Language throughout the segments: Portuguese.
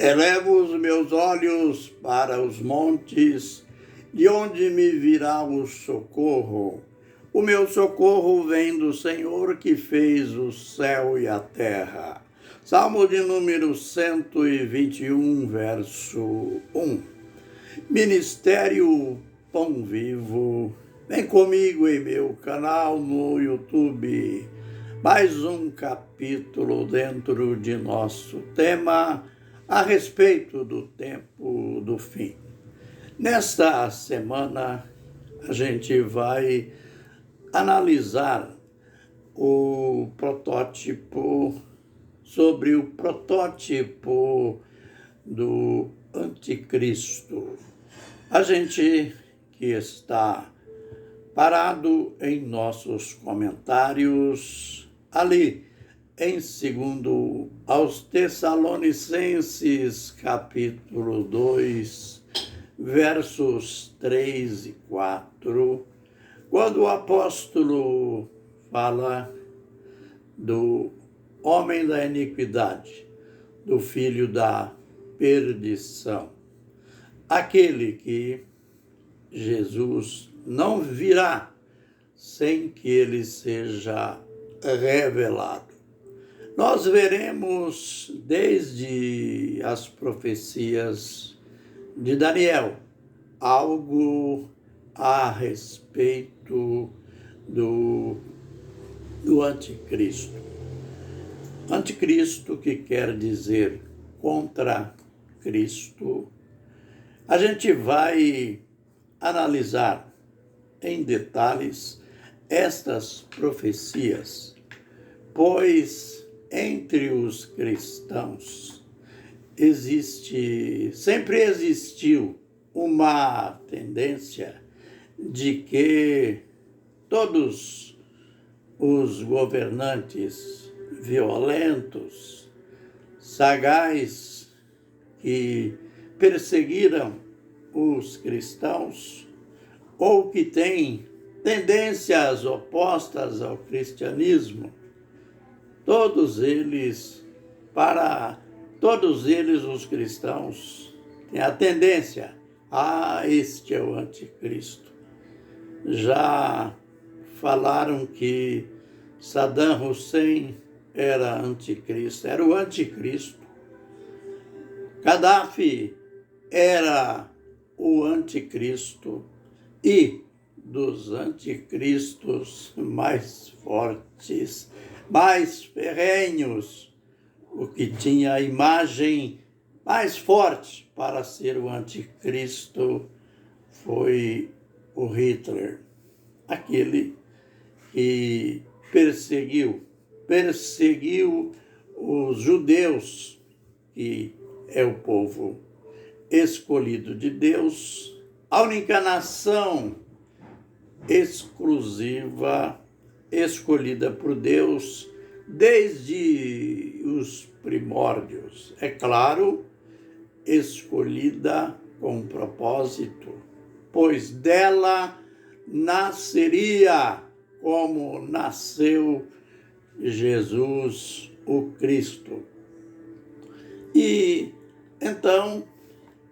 Elevo os meus olhos para os montes, de onde me virá o socorro. O meu socorro vem do Senhor que fez o céu e a terra. Salmo de número 121, verso 1. Ministério Pão Vivo. Vem comigo em meu canal no YouTube. Mais um capítulo dentro de nosso tema a respeito do tempo do fim. Nesta semana, a gente vai analisar sobre o protótipo do anticristo. A gente que está parado em nossos comentários ali em 2 aos Tessalonicenses, capítulo 2, versos 3 e 4, quando o apóstolo fala do homem da iniquidade, do filho da perdição, aquele que Jesus não virá sem que ele seja revelado. Nós veremos desde as profecias de Daniel algo a respeito do anticristo. Anticristo, que quer dizer contra Cristo. A gente vai analisar em detalhes estas profecias, pois entre os cristãos sempre existiu uma tendência de que todos os governantes violentos, sagazes, que perseguiram os cristãos ou que têm tendências opostas ao cristianismo, todos eles os cristãos têm a tendência este é o anticristo. Já falaram que Saddam Hussein era anticristo, era o anticristo. Gaddafi era o anticristo, e dos anticristos mais fortes, mais ferrenhos, o que tinha a imagem mais forte para ser o anticristo foi o Hitler, aquele que perseguiu os judeus, que é o povo escolhido de Deus, a única nação exclusiva, escolhida por Deus desde os primórdios. É claro, escolhida com propósito, pois dela nasceria, como nasceu Jesus, o Cristo. E então,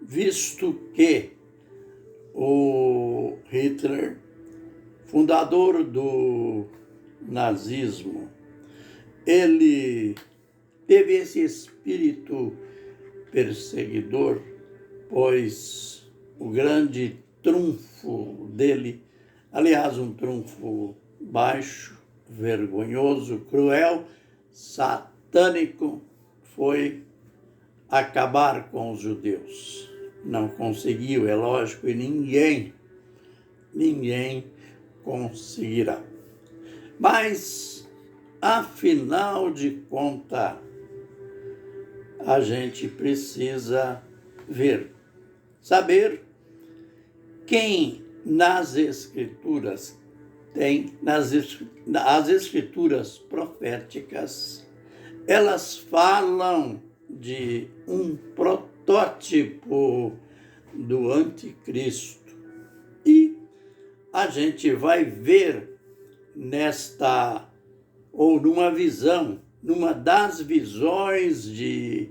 visto que o Hitler, fundador do nazismo, ele teve esse espírito perseguidor, pois o grande trunfo dele, aliás, um trunfo baixo, vergonhoso, cruel, satânico, foi acabar com os judeus. Não conseguiu, é lógico, e ninguém conseguirá. Mas, afinal de contas, a gente precisa saber quem nas Escrituras as Escrituras proféticas, elas falam de um protótipo do anticristo. E a gente vai ver numa das visões de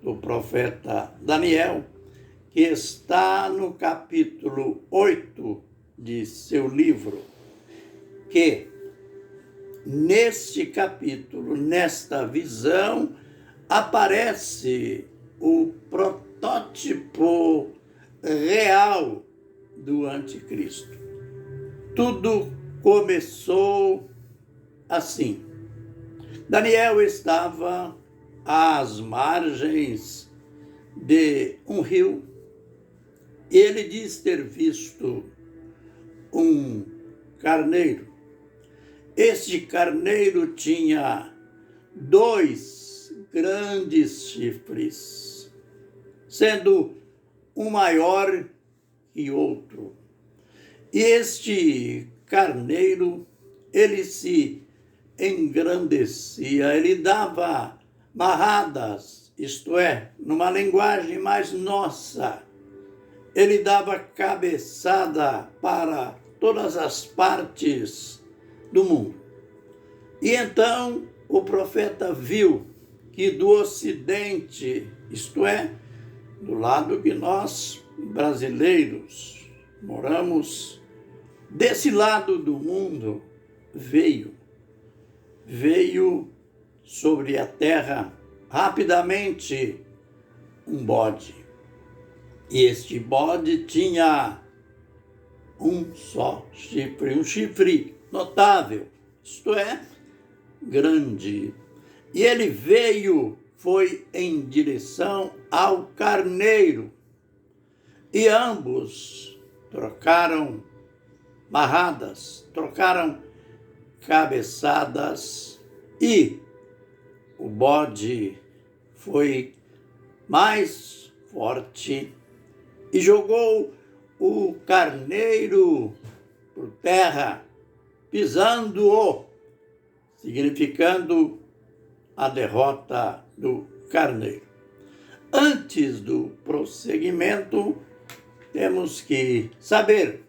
do profeta Daniel, que está no capítulo 8 de seu livro, que neste capítulo, nesta visão, aparece o protótipo real do anticristo. Tudo começou assim. Daniel estava às margens de um rio. Ele diz ter visto um carneiro. Este carneiro tinha 2 grandes chifres, sendo um maior que outro. E este carneiro, ele se engrandecia, ele dava marradas, isto é, numa linguagem mais nossa, ele dava cabeçada para todas as partes do mundo. E então o profeta viu que do ocidente, isto é, do lado que nós brasileiros moramos, desse lado do mundo, veio sobre a terra rapidamente um bode. E este bode tinha um só chifre, um chifre notável, isto é, grande. E ele foi em direção ao carneiro. E ambos trocaram marradas, trocaram cabeçadas, e o bode foi mais forte e jogou o carneiro por terra, pisando-o, significando a derrota do carneiro. Antes do prosseguimento, temos que saber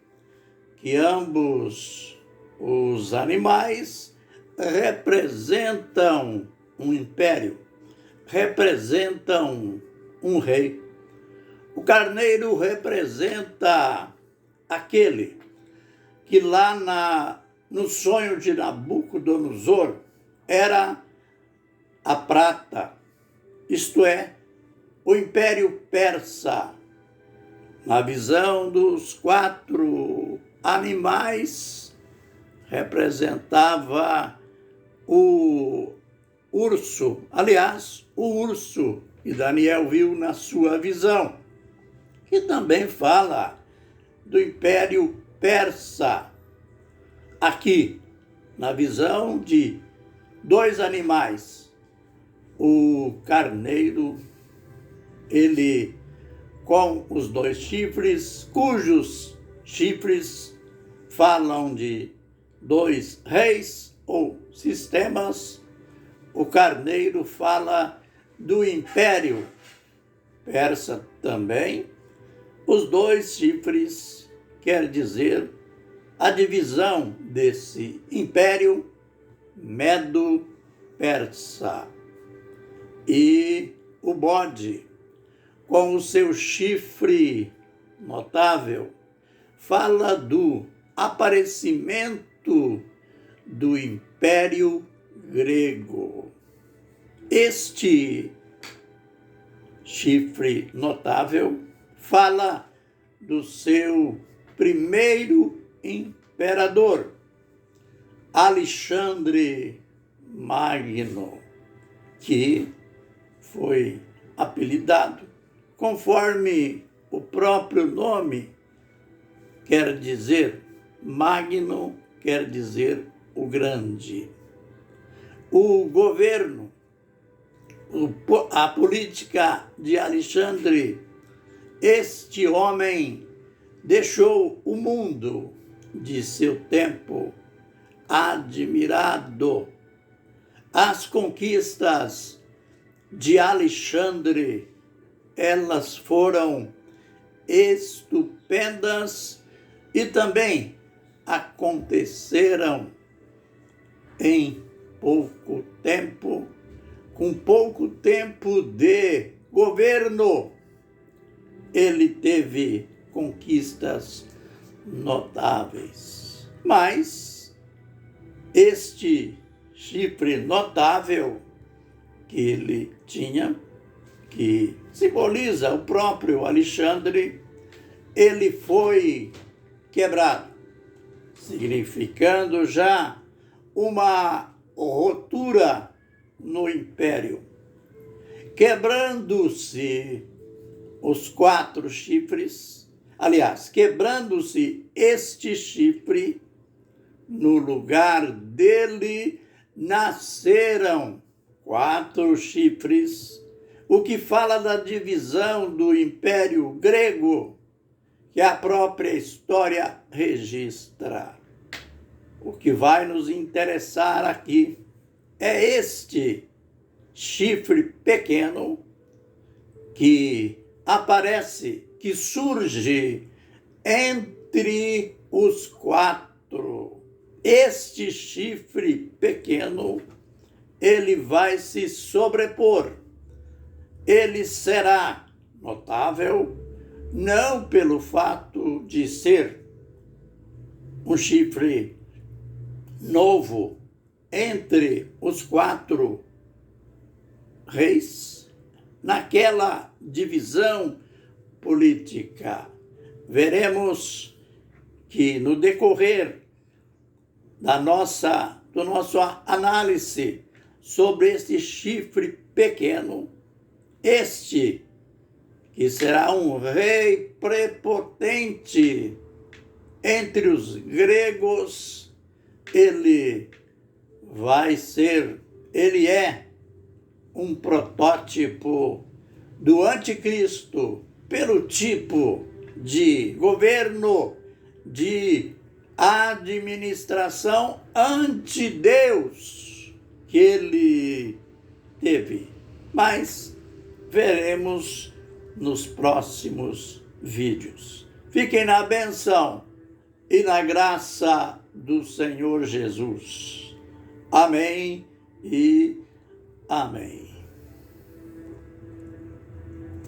que ambos os animais representam um império, representam um rei. O carneiro representa aquele que lá no sonho de Nabucodonosor era a prata, isto é, o Império Persa. Na visão dos 4 animais, representava o urso, aliás, o urso que Daniel viu na sua visão, que também fala do Império Persa. Aqui, na visão de 2 animais, o carneiro, ele com os 2 chifres, cujos chifres falam de 2 reis ou sistemas. O carneiro fala do Império Persa também. Os 2 chifres quer dizer a divisão desse Império Medo-Persa. E o bode, com o seu chifre notável, fala do aparecimento do Império Grego. Este chifre notável fala do seu primeiro imperador, Alexandre Magno, que foi apelidado, conforme o próprio nome quer dizer, Magno quer dizer o grande. O governo, a política de Alexandre, este homem deixou o mundo de seu tempo admirado. As conquistas de Alexandre, elas foram estupendas e também aconteceram em pouco tempo, com pouco tempo de governo, ele teve conquistas notáveis. Mas este chifre notável que ele tinha, que simboliza o próprio Alexandre, ele foi quebrado, significando já uma ruptura no império. Quebrando-se os 4 chifres, aliás, quebrando-se este chifre, no lugar dele nasceram 4 chifres, o que fala da divisão do Império Grego, que a própria história registra. O que vai nos interessar aqui é este chifre pequeno que aparece, que surge entre os 4. Este chifre pequeno, ele vai se sobrepor. Ele será notável, não pelo fato de ser um chifre novo entre os 4 reis, naquela divisão política. Veremos que no decorrer do nosso análise sobre este chifre pequeno, este que será um rei prepotente entre os gregos, ele é um protótipo do anticristo pelo tipo de governo, de administração anti-Deus que ele teve. Mas veremos nos próximos vídeos. Fiquem na bênção e na graça do Senhor Jesus. Amém e amém.